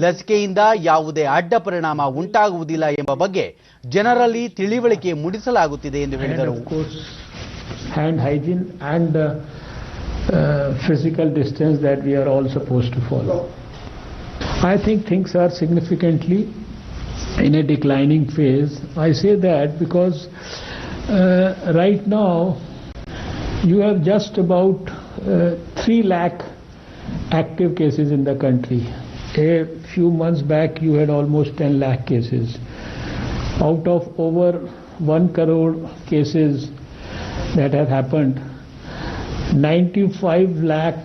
ಲಸಿಕೆಯಿಂದ ಯಾವುದೇ ಅಡ್ಡ ಪರಿಣಾಮ ಉಂಟಾಗುವುದಿಲ್ಲ ಎಂಬ ಬಗ್ಗೆ ಜನರಲ್ಲಿ ತಿಳಿವಳಿಕೆ ಮೂಡಿಸಲಾಗುತ್ತಿದೆ ಎಂದು ಹೇಳಿದರು. Hand hygiene and physical distance that we are all supposed to follow. I think things are significantly in a declining phase. I say that because right now you have just about 3 lakh active cases in the country. A few months back you had almost 10 lakh cases. Out of over 1 crore cases that have happened, 95 lakh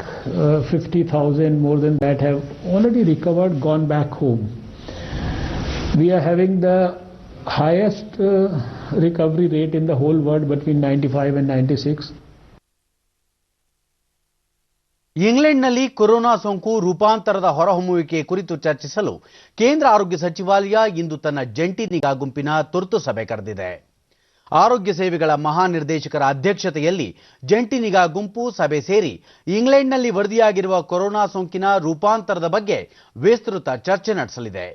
50,000 more than that have already recovered, gone back home. We are having the highest recovery rate in the whole world, between 95 and 96. ಇಂಗ್ಲೆಂಡ್ನಲ್ಲಿ corona ಸೋಂಕು ರೂಪಾಂತರದ ಹೊರಹೊಮ್ಮುವಿಕೆ ಕುರಿತು ಚರ್ಚಿಸಲು ಕೇಂದ್ರ ಆರೋಗ್ಯ ಸಚಿವಾಲಯ ಇಂದು ತನ್ನ ಜಂಟಿ ನಿಗಾ ಗುಂಪಿನ ತುರ್ತು ಸಭೆ ಕರೆದಿದೆ. ಆರೋಗ್ಯ ಸೇವೆಗಳ ಮಹಾನಿರ್ದೇಶಕರ ಅಧ್ಯಕ್ಷತೆಯಲ್ಲಿ ಜಂಟಿ ನಿಗಾ ಗುಂಪು ಸಭೆ ಸೇರಿ ಇಂಗ್ಲೆಂಡ್ನಲ್ಲಿ ವರದಿಯಾಗಿರುವ ಕೊರೋನಾ ಸೋಂಕಿನ ರೂಪಾಂತರದ ಬಗ್ಗೆ ವಿಸ್ತೃತ ಚರ್ಚೆ ನಡೆಸಲಿದೆ.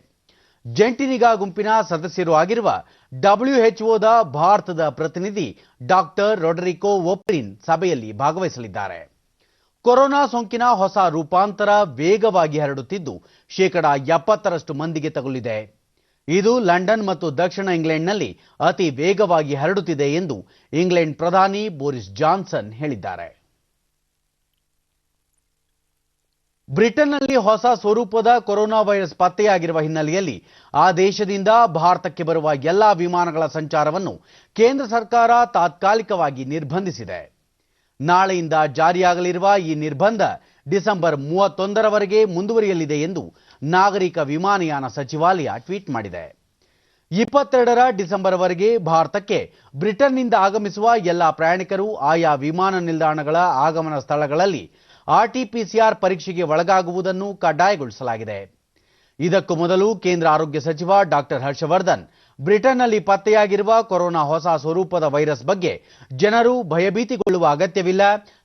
ಜಂಟಿ ನಿಗಾ ಗುಂಪಿನ ಸದಸ್ಯರು ಆಗಿರುವ WHOದ ಭಾರತದ ಪ್ರತಿನಿಧಿ ಡಾಕ್ಟರ್ ರೊಡೆರಿಕೋ ಒಪ್ರಿನ್ ಸಭೆಯಲ್ಲಿ ಭಾಗವಹಿಸಲಿದ್ದಾರೆ. ಕೊರೋನಾ ಸೋಂಕಿನ ಹೊಸ ರೂಪಾಂತರ ವೇಗವಾಗಿ ಹರಡುತ್ತಿದ್ದು 70% ಮಂದಿಗೆ ತಗುಲಿದೆ. ಇದು ಲಂಡನ್ ಮತ್ತು ದಕ್ಷಿಣ ಇಂಗ್ಲೆಂಡ್ನಲ್ಲಿ ಅತಿ ವೇಗವಾಗಿ ಹರಡುತ್ತಿದೆ ಎಂದು ಇಂಗ್ಲೆಂಡ್ ಪ್ರಧಾನಿ ಬೋರಿಸ್ ಜಾನ್ಸನ್ ಹೇಳಿದ್ದಾರೆ. ಬ್ರಿಟನ್ನಲ್ಲಿ ಹೊಸ ಸ್ವರೂಪದ ಕೊರೋನಾ ವೈರಸ್ ಪತ್ತೆಯಾಗಿರುವ ಹಿನ್ನೆಲೆಯಲ್ಲಿ ಆ ದೇಶದಿಂದ ಭಾರತಕ್ಕೆ ಬರುವ ಎಲ್ಲಾ ವಿಮಾನಗಳ ಸಂಚಾರವನ್ನು ಕೇಂದ್ರ ಸರ್ಕಾರ ತಾತ್ಕಾಲಿಕವಾಗಿ ನಿರ್ಬಂಧಿಸಿದೆ. ನಾಳೆಯಿಂದ ಜಾರಿಯಾಗಲಿರುವ ಈ ನಿರ್ಬಂಧ ಡಿಸೆಂಬರ್ 31ರವರೆಗೆ ಮುಂದುವರಿಯಲಿದೆ ಎಂದು ನಾಗರಿಕ ವಿಮಾನಯಾನ ಸಚಿವಾಲಯ ಟ್ವೀಟ್ ಮಾಡಿದೆ. 22ರ ಡಿಸೆಂಬರ್ವರೆಗೆ ಭಾರತಕ್ಕೆ ಬ್ರಿಟನ್ನಿಂದ ಆಗಮಿಸುವ ಎಲ್ಲ ಪ್ರಯಾಣಿಕರು ಆಯಾ ವಿಮಾನ ನಿಲ್ದಾಣಗಳ ಆಗಮನ ಸ್ಥಳಗಳಲ್ಲಿ RT-PCR ಪರೀಕ್ಷೆಗೆ ಒಳಗಾಗುವುದನ್ನು ಕಡ್ಡಾಯಗೊಳಿಸಲಾಗಿದೆ. ಇದಕ್ಕೂ ಮೊದಲು ಕೇಂದ್ರ ಆರೋಗ್ಯ ಸಚಿವ ಡಾಕ್ಟರ್ ಹರ್ಷವರ್ಧನ್ ಬ್ರಿಟನ್ನಲ್ಲಿ ಪತ್ತೆಯಾಗಿರುವ ಕೊರೋನಾ ಹೊಸ ಸ್ವರೂಪದ ವೈರಸ್ ಬಗ್ಗೆ ಜನರು ಭಯಭೀತಿಗೊಳ್ಳುವ ಅಗತ್ಯವಿಲ್ಲ,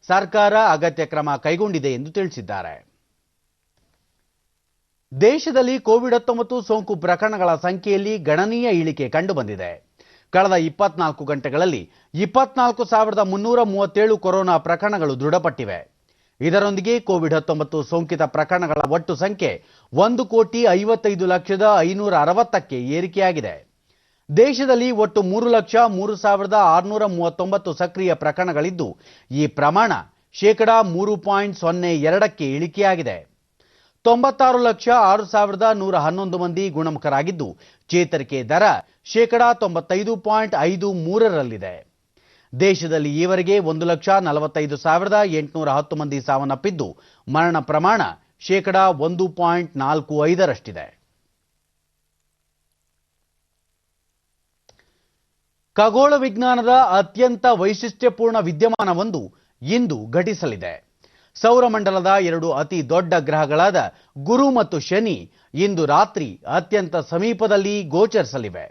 ಸರ್ಕಾರ ಅಗತ್ಯ ಕ್ರಮ ಕೈಗೊಂಡಿದೆ ಎಂದು ತಿಳಿಸಿದ್ದಾರೆ. ದೇಶದಲ್ಲಿ ಕೋವಿಡ್-19 ಸೋಂಕು ಪ್ರಕರಣಗಳ ಸಂಖ್ಯೆಯಲ್ಲಿ ಗಣನೀಯ ಇಳಿಕೆ ಕಂಡುಬಂದಿದೆ. ಕಳೆದ 24 ಗಂಟೆಗಳಲ್ಲಿ 24,337 ಕೊರೋನಾ ಪ್ರಕರಣಗಳು ದೃಢಪಟ್ಟಿವೆ. ಇದರೊಂದಿಗೆ ಕೋವಿಡ್-19 ಸೋಂಕಿತ ಪ್ರಕರಣಗಳ ಒಟ್ಟು ಸಂಖ್ಯೆ 1,55,560,ಕ್ಕೆ ಏರಿಕೆಯಾಗಿದೆ. ದೇಶದಲ್ಲಿ ಒಟ್ಟು 3,03,639 ಸಕ್ರಿಯ ಪ್ರಕರಣಗಳಿದ್ದು, ಈ ಪ್ರಮಾಣ 3.02%ಕ್ಕೆ ಇಳಿಕೆಯಾಗಿದೆ. 96,06,111 ಮಂದಿ ಗುಣಮುಖರಾಗಿದ್ದು, ಚೇತರಿಕೆ ದರ 95.53%ರಲ್ಲಿದೆ. ದೇಶದಲ್ಲಿ ಈವರೆಗೆ 1,45,810 ಮಂದಿ ಸಾವನ್ನಪ್ಪಿದ್ದು, ಮರಣ ಪ್ರಮಾಣ 1.45%ರಷ್ಟಿದೆ. ಖಗೋಳ ವಿಜ್ಞಾನದ ಅತ್ಯಂತ ವೈಶಿಷ್ಟ್ಯಪೂರ್ಣ ವಿದ್ಯಮಾನವೊಂದು ಇಂದು ಘಟಿಸಲಿದೆ. ಸೌರಮಂಡಲದ 2 ಅತಿ ದೊಡ್ಡ ಗ್ರಹಗಳಾದ ಗುರು ಮತ್ತು ಶನಿ ಇಂದು ರಾತ್ರಿ ಅತ್ಯಂತ ಸಮೀಪದಲ್ಲಿ ಗೋಚರಿಸಲಿವೆ.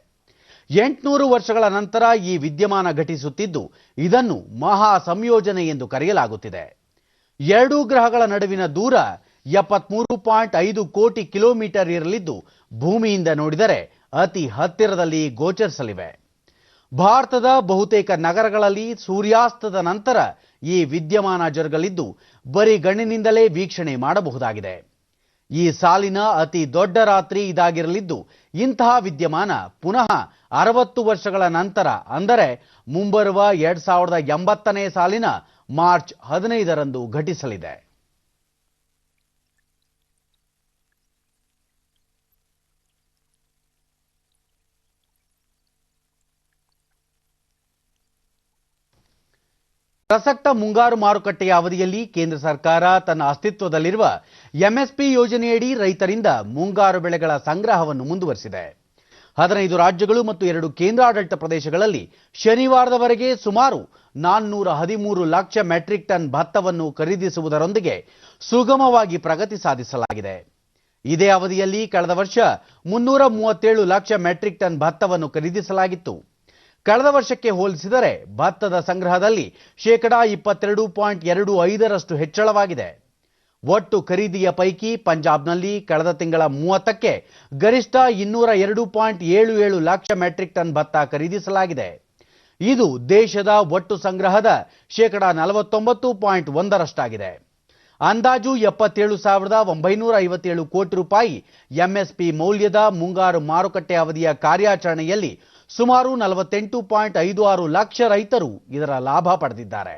800 ವರ್ಷಗಳ ನಂತರ ಈ ವಿದ್ಯಮಾನ ಘಟಿಸುತ್ತಿದ್ದು ಇದನ್ನು ಮಹಾ ಸಂಯೋಜನೆ ಎಂದು ಕರೆಯಲಾಗುತ್ತಿದೆ. ಎರಡೂ ಗ್ರಹಗಳ ನಡುವಿನ ದೂರ 73.5 ಕೋಟಿ ಕಿಲೋಮೀಟರ್ ಇರಲಿದ್ದು ಭೂಮಿಯಿಂದ ನೋಡಿದರೆ ಅತಿ ಹತ್ತಿರದಲ್ಲಿ ಗೋಚರಿಸಲಿವೆ. ಭಾರತದ ಬಹುತೇಕ ನಗರಗಳಲ್ಲಿ ಸೂರ್ಯಾಸ್ತದ ನಂತರ ಈ ವಿದ್ಯಮಾನ ಜರುಗಲಿದ್ದು ಬರಿಗಣ್ಣಿನಿಂದಲೇ ವೀಕ್ಷಣೆ ಮಾಡಬಹುದಾಗಿದೆ. ಈ ಸಾಲಿನ ಅತಿ ದೊಡ್ಡ ರಾತ್ರಿ ಇದಾಗಿರಲಿದ್ದು ಇಂತಹ ವಿದ್ಯಮಾನ ಪುನಃ 60 ವರ್ಷಗಳ ನಂತರ ಅಂದರೆ ಮುಂಬರುವ 2080ನೇ ಸಾಲಿನ ಮಾರ್ಚ್ 15ರಂದು ಘಟಿಸಲಿದೆ. ಪ್ರಸಕ್ತ ಮುಂಗಾರು ಮಾರುಕಟ್ಟೆಯ ಅವಧಿಯಲ್ಲಿ ಕೇಂದ್ರ ಸರ್ಕಾರ ತನ್ನ ಅಸ್ತಿತ್ವದಲ್ಲಿರುವ ಎಂಎಸ್ಪಿ ಯೋಜನೆಯಡಿ ರೈತರಿಂದ ಮುಂಗಾರು ಬೆಳೆಗಳ ಸಂಗ್ರಹವನ್ನು ಮುಂದುವರೆಸಿದೆ. 15 ರಾಜ್ಯಗಳು ಮತ್ತು 2 ಕೇಂದ್ರಾಡಳಿತ ಪ್ರದೇಶಗಳಲ್ಲಿ ಶನಿವಾರದವರೆಗೆ ಸುಮಾರು 413 ಲಕ್ಷ ಮೆಟ್ರಿಕ್ ಟನ್ ಭತ್ತವನ್ನು ಖರೀದಿಸುವುದರೊಂದಿಗೆ ಸುಗಮವಾಗಿ ಪ್ರಗತಿ ಸಾಧಿಸಲಾಗಿದೆ. ಇದೇ ಅವಧಿಯಲ್ಲಿ ಕಳೆದ ವರ್ಷ 337 ಲಕ್ಷ ಮೆಟ್ರಿಕ್ ಟನ್ ಭತ್ತವನ್ನು ಖರೀದಿಸಲಾಗಿತ್ತು. ಕಳೆದ ವರ್ಷಕ್ಕೆ ಹೋಲಿಸಿದರೆ ಭತ್ತದ ಸಂಗ್ರಹದಲ್ಲಿ 22.25% ಹೆಚ್ಚಳವಾಗಿದೆ. ಒಟ್ಟು ಖರೀದಿಯ ಪೈಕಿ ಪಂಜಾಬ್ನಲ್ಲಿ ಕಳೆದ ತಿಂಗಳ 30ಕ್ಕೆ ಗರಿಷ್ಠ 202.77 ಲಕ್ಷ ಮೆಟ್ರಿಕ್ ಟನ್ ಭತ್ತ ಖರೀದಿಸಲಾಗಿದೆ. ಇದು ದೇಶದ ಒಟ್ಟು ಸಂಗ್ರಹದ 49.1%. ಅಂದಾಜು 77,957 ಕೋಟಿ ರೂಪಾಯಿ ಎಂಎಸ್ಪಿ ಮೌಲ್ಯದ ಮುಂಗಾರು ಮಾರುಕಟ್ಟೆ ಅವಧಿಯ ಕಾರ್ಯಾಚರಣೆಯಲ್ಲಿ ಸುಮಾರು 48.56 ಲಕ್ಷ ರೈತರು ಇದರ ಲಾಭ ಪಡೆದಿದ್ದಾರೆ.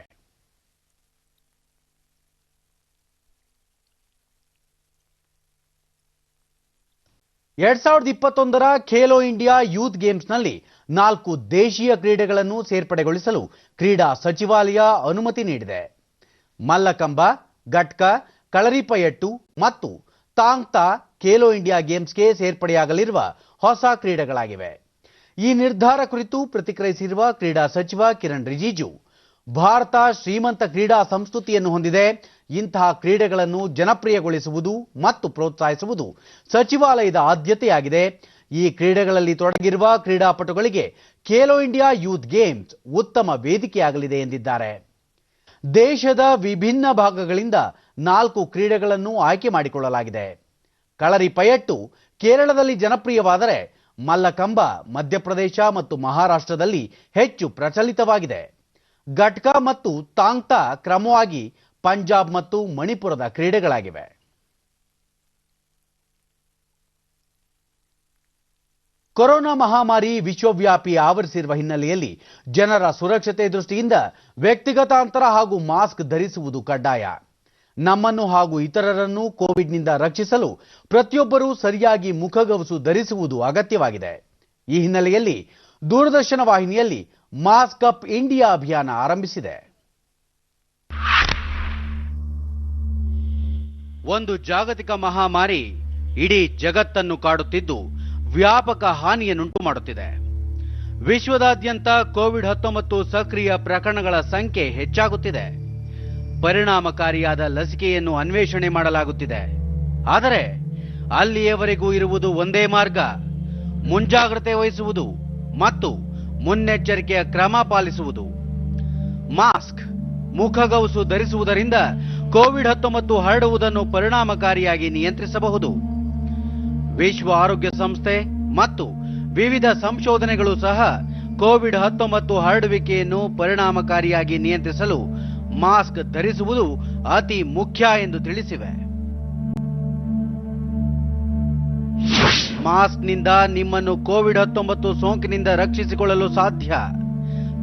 ಎರಡ್ 2021ರ ಖೇಲೋ ಇಂಡಿಯಾ ಯೂತ್ ಗೇಮ್ಸ್ನಲ್ಲಿ 4 ದೇಶೀಯ ಕ್ರೀಡೆಗಳನ್ನು ಸೇರ್ಪಡೆಗೊಳಿಸಲು ಕ್ರೀಡಾ ಸಚಿವಾಲಯ ಅನುಮತಿ ನೀಡಿದೆ. ಮಲ್ಲಕಂಬ, ಗಟ್ಕ, ಕಳರಿಪಯಟ್ಟು ಮತ್ತು ತಾಂಗ್ತಾ ಖೇಲೋ ಇಂಡಿಯಾ ಗೇಮ್ಸ್ಗೆ ಸೇರ್ಪಡೆಯಾಗಲಿರುವ ಹೊಸ ಕ್ರೀಡೆಗಳಾಗಿವೆ. ಈ ನಿರ್ಧಾರ ಕುರಿತು ಪ್ರತಿಕ್ರಿಯಿಸಿರುವ ಕ್ರೀಡಾ ಸಚಿವ ಕಿರಣ್ ರಿಜಿಜು, ಭಾರತ ಶ್ರೀಮಂತ ಕ್ರೀಡಾ ಸಂಸ್ಕೃತಿಯನ್ನು ಹೊಂದಿದೆ. ಇಂತಹ ಕ್ರೀಡೆಗಳನ್ನು ಜನಪ್ರಿಯಗೊಳಿಸುವುದು ಮತ್ತು ಪ್ರೋತ್ಸಾಹಿಸುವುದು ಸಚಿವಾಲಯದ ಆದ್ಯತೆಯಾಗಿದೆ. ಈ ಕ್ರೀಡೆಗಳಲ್ಲಿ ತೊಡಗಿರುವ ಕ್ರೀಡಾಪಟುಗಳಿಗೆ ಖೇಲೋ ಇಂಡಿಯಾ ಯೂತ್ ಗೇಮ್ಸ್ ಉತ್ತಮ ವೇದಿಕೆಯಾಗಲಿದೆ ಎಂದಿದ್ದಾರೆ. ದೇಶದ ವಿಭಿನ್ನ ಭಾಗಗಳಿಂದ 4 ಕ್ರೀಡೆಗಳನ್ನು ಆಯ್ಕೆ ಮಾಡಿಕೊಳ್ಳಲಾಗಿದೆ. ಕಳರಿಪಯಟ್ಟು ಕೇರಳದಲ್ಲಿ ಜನಪ್ರಿಯವಾದರೆ ಮಲ್ಲಕಂಬ ಮಧ್ಯಪ್ರದೇಶ ಮತ್ತು ಮಹಾರಾಷ್ಟ್ರದಲ್ಲಿ ಹೆಚ್ಚು ಪ್ರಚಲಿತವಾಗಿದೆ. ಗಟ್ಕಾ ಮತ್ತು ತಾಂಗ್ತಾ ಕ್ರಮವಾಗಿ ಪಂಜಾಬ್ ಮತ್ತು ಮಣಿಪುರದ ಕ್ರೀಡೆಗಳಾಗಿವೆ. ಕೊರೋನಾ ಮಹಾಮಾರಿ ವಿಶ್ವವ್ಯಾಪಿ ಆವರಿಸಿರುವ ಹಿನ್ನೆಲೆಯಲ್ಲಿ ಜನರ ಸುರಕ್ಷತೆ ದೃಷ್ಟಿಯಿಂದ ವ್ಯಕ್ತಿಗತ ಅಂತರ ಹಾಗೂ ಮಾಸ್ಕ್ ಧರಿಸುವುದು ಕಡ್ಡಾಯ. ನಮ್ಮನ್ನು ಹಾಗೂ ಇತರರನ್ನು ಕೋವಿಡ್ನಿಂದ ರಕ್ಷಿಸಲು ಪ್ರತಿಯೊಬ್ಬರೂ ಸರಿಯಾಗಿ ಮುಖಗವಸು ಧರಿಸುವುದು ಅಗತ್ಯವಾಗಿದೆ. ಈ ಹಿನ್ನೆಲೆಯಲ್ಲಿ ದೂರದರ್ಶನ ವಾಹಿನಿಯಲ್ಲಿ ಮಾಸ್ಕ್ ಅಪ್ ಇಂಡಿಯಾ ಅಭಿಯಾನ ಆರಂಭಿಸಿದೆ. ಒಂದು ಜಾಗತಿಕ ಮಹಾಮಾರಿ ಇಡೀ ಜಗತ್ತನ್ನು ಕಾಡುತ್ತಿದ್ದು ವ್ಯಾಪಕ ಹಾನಿಯನ್ನುಂಟು ಮಾಡುತ್ತಿದೆ. ವಿಶ್ವದಾದ್ಯಂತ ಕೋವಿಡ್-19 ಸಕ್ರಿಯ ಪ್ರಕರಣಗಳ ಸಂಖ್ಯೆ ಹೆಚ್ಚಾಗುತ್ತಿದೆ. ಪರಿಣಾಮಕಾರಿಯಾದ ಲಸಿಕೆಯನ್ನು ಅನ್ವೇಷಣೆ ಮಾಡಲಾಗುತ್ತಿದೆ. ಆದರೆ ಅಲ್ಲಿಯವರೆಗೂ ಇರುವುದು ಒಂದೇ ಮಾರ್ಗ: ಮುಂಜಾಗ್ರತೆ ವಹಿಸುವುದು ಮತ್ತು ಮುನ್ನೆಚ್ಚರಿಕೆಯ ಕ್ರಮ ಪಾಲಿಸುವುದು. ಮಾಸ್ಕ್, ಮುಖಗವಸು ಧರಿಸುವುದರಿಂದ ಕೋವಿಡ್-19 ಹರಡುವುದನ್ನು ಪರಿಣಾಮಕಾರಿಯಾಗಿ ನಿಯಂತ್ರಿಸಬಹುದು. ವಿಶ್ವ ಆರೋಗ್ಯ ಸಂಸ್ಥೆ ಮತ್ತು ವಿವಿಧ ಸಂಶೋಧನೆಗಳು ಸಹ ಕೋವಿಡ್-19 ಹರಡುವಿಕೆಯನ್ನು ಪರಿಣಾಮಕಾರಿಯಾಗಿ ನಿಯಂತ್ರಿಸಲು ಮಾಸ್ಕ್ ಧರಿಸುವುದು ಅತಿ ಮುಖ್ಯ ಎಂದು ತಿಳಿಸಿವೆ. ಮಾಸ್ಕ್ನಿಂದ ನಿಮ್ಮನ್ನು ಕೋವಿಡ್-19 ಸೋಂಕಿನಿಂದ ರಕ್ಷಿಸಿಕೊಳ್ಳಲು ಸಾಧ್ಯ.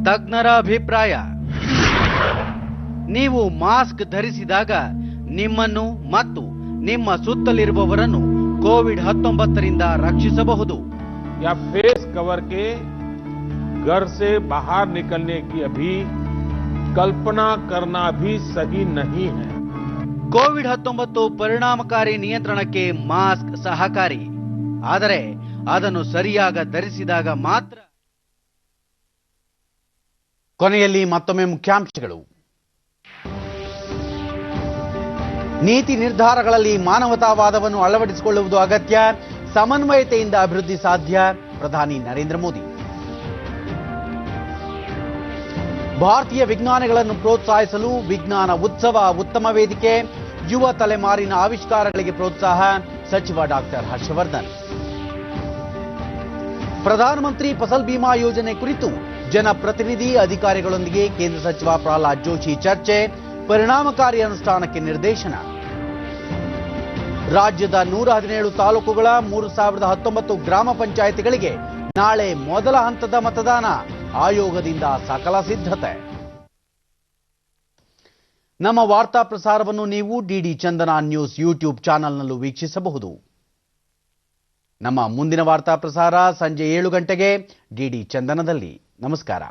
ತಜ್ಞರ ಅಭಿಪ್ರಾಯ: ನೀವು ಮಾಸ್ಕ್ ಧರಿಸಿದಾಗ ನಿಮ್ಮನ್ನು ಮತ್ತು ನಿಮ್ಮ ಸುತ್ತಲಿರುವವರನ್ನು ಕೋವಿಡ್-19ರಿಂದ ರಕ್ಷಿಸಬಹುದು. या फेस कवर के घर से बाहर निकलने की अभी कल्पना करना भी सही नहीं है. ಕೋವಿಡ್-19 ಪರಿಣಾಮಕಾರಿ ನಿಯಂತ್ರಣಕ್ಕೆ ಮಾಸ್ಕ್ ಸಹಕಾರಿ, ಆದರೆ ಅದನ್ನು ಸರಿಯಾಗಿ ಧರಿಸಿದಾಗ ಮಾತ್ರ. ಕೊನೆಯಲ್ಲಿ ಮತ್ತೊಮ್ಮೆ ಮುಖ್ಯಾಂಶಗಳು. ನೀತಿ ನಿರ್ಧಾರಗಳಲ್ಲಿ ಮಾನವತಾವಾದವನ್ನು ಅಳವಡಿಸಿಕೊಳ್ಳುವುದು ಅಗತ್ಯ. ಸಮನ್ವಯತೆಯಿಂದ ಅಭಿವೃದ್ಧಿ ಸಾಧ್ಯ. ಪ್ರಧಾನಿ ನರೇಂದ್ರ ಮೋದಿ. ಭಾರತೀಯ ವಿಜ್ಞಾನಿಗಳನ್ನು ಪ್ರೋತ್ಸಾಹಿಸಲು ವಿಜ್ಞಾನ ಉತ್ಸವ ಉತ್ತಮ ವೇದಿಕೆ, ಯುವ ತಲೆಮಾರಿನ ಆವಿಷ್ಕಾರಗಳಿಗೆ ಪ್ರೋತ್ಸಾಹ, ಸಚಿವ ಡಾಕ್ಟರ್ ಹರ್ಷವರ್ಧನ್. ಪ್ರಧಾನಮಂತ್ರಿ ಫಸಲ್ ಬಿಮಾ ಯೋಜನೆ ಕುರಿತು ಜನಪ್ರತಿನಿಧಿ ಅಧಿಕಾರಿಗಳೊಂದಿಗೆ ಕೇಂದ್ರ ಸಚಿವ ಪ್ರಹ್ಲಾದ್ ಜೋಶಿ ಚರ್ಚೆ, ಪರಿಣಾಮಕಾರಿ ಅನುಷ್ಠಾನಕ್ಕೆ ನಿರ್ದೇಶನ. ರಾಜ್ಯದ 117 ತಾಲೂಕುಗಳ 3019 ಗ್ರಾಮ ಪಂಚಾಯಿತಿಗಳಿಗೆ ನಾಳೆ ಮೊದಲ ಹಂತದ ಮತದಾನ, ಆಯೋಗದಿಂದ ಸಕಲ ಸಿದ್ಧತೆ. ನಮ್ಮ ವಾರ್ತಾ ಪ್ರಸಾರವನ್ನು ನೀವು ಡಿಡಿ ಚಂದನ ನ್ಯೂಸ್ ಯೂಟ್ಯೂಬ್ ಚಾನೆಲ್ನಲ್ಲೂ ವೀಕ್ಷಿಸಬಹುದು. ನಮ್ಮ ಮುಂದಿನ ವಾರ್ತಾ ಪ್ರಸಾರ ಸಂಜೆ 7 ಗಂಟೆಗೆ ಡಿಡಿ ಚಂದನದಲ್ಲಿ. ನಮಸ್ಕಾರ.